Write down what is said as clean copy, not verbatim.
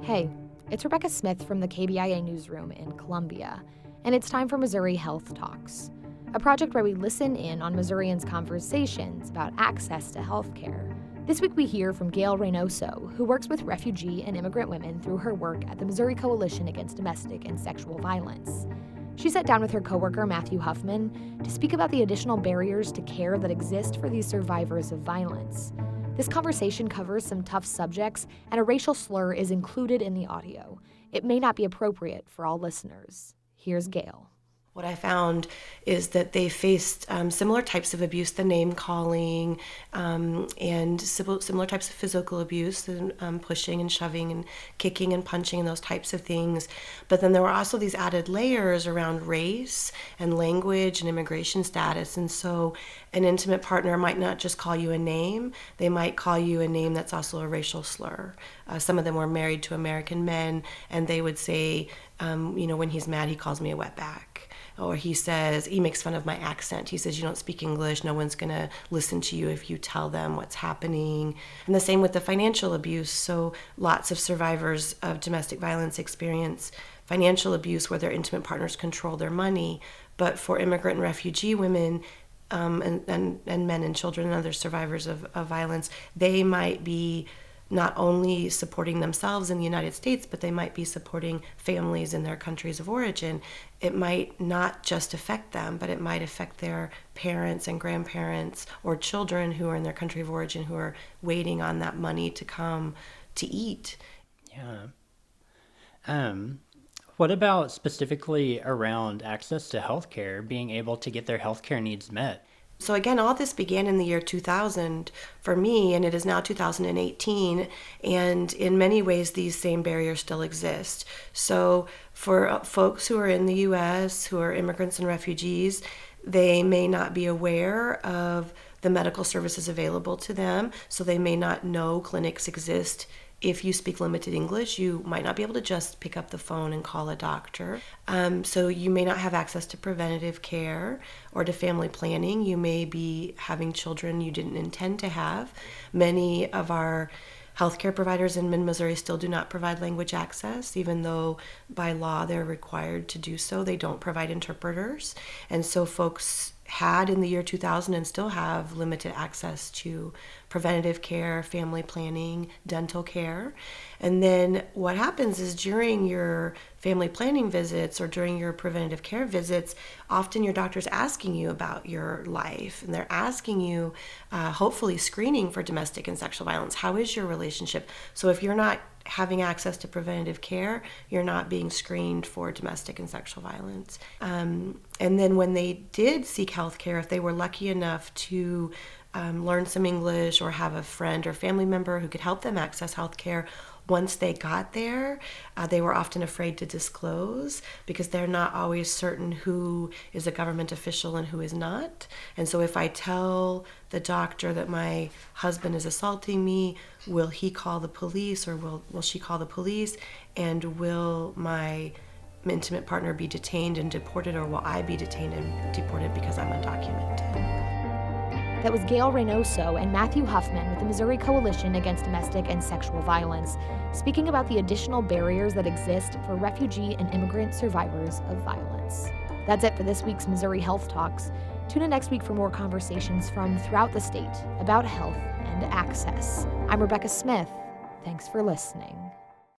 Hey, it's Rebecca Smith from the KBIA newsroom in Columbia, and it's time for Missouri Health Talks, a project where we listen in on Missourians' conversations about access to health care. This week we hear from Gail Reynoso, who works with refugee and immigrant women through her work at the Missouri Coalition Against Domestic and Sexual Violence. She sat down with her coworker Matthew Huffman to speak about the additional barriers to care that exist for these survivors of violence. This conversation covers some tough subjects, and a racial slur is included in the audio. It may not be appropriate for all listeners. Here's Gail. What I found is that they faced similar types of abuse, the name calling, and similar types of physical abuse, and pushing and shoving and kicking and punching and those types of things. But then there were also these added layers around race and language and immigration status. And so an intimate partner might not just call you a name, they might call you a name that's also a racial slur. Some of them were married to American men, and they would say, when he's mad, he calls me a wetback. Or he makes fun of my accent. He says, you don't speak English, no one's gonna listen to you if you tell them what's happening. And the same with the financial abuse. So lots of survivors of domestic violence experience financial abuse where their intimate partners control their money. But for immigrant and refugee women, and men and children and other survivors of violence, they might be not only supporting themselves in the United States, but they might be supporting families in their countries of origin. It might not just affect them, but it might affect their parents and grandparents or children who are in their country of origin who are waiting on that money to come to eat. Yeah. What about specifically around access to healthcare, being able to get their healthcare needs met? So again, all this began in the year 2000 for me, and it is now 2018, and in many ways these same barriers still exist. So for folks who are in the U.S., who are immigrants and refugees, they may not be aware of the medical services available to them, so they may not know clinics exist. If you speak limited English, you might not be able to just pick up the phone and call a doctor. So you may not have access to preventative care or to family planning. You may be having children you didn't intend to have. Many of our healthcare providers in Mid-Missouri still do not provide language access, even though by law they're required to do so. They don't provide interpreters. And so folks had in the year 2000 and still have limited access to preventative care, family planning, dental care. And then what happens is during your family planning visits or during your preventative care visits, often your doctor's asking you about your life, and they're asking you, hopefully screening for domestic and sexual violence. How is your relationship? So if you're not having access to preventative care, you're not being screened for domestic and sexual violence. And then when they did seek health care, if they were lucky enough to learn some English or have a friend or family member who could help them access health care, once they got there, they were often afraid to disclose because they're not always certain who is a government official and who is not. And so if I tell the doctor that my husband is assaulting me, will he call the police or will she call the police? And will my intimate partner be detained and deported, or will I be detained and deported because I'm undocumented? That was Gail Reynoso and Matthew Huffman with the Missouri Coalition Against Domestic and Sexual Violence, speaking about the additional barriers that exist for refugee and immigrant survivors of violence. That's it for this week's Missouri Health Talks. Tune in next week for more conversations from throughout the state about health and access. I'm Rebecca Smith. Thanks for listening.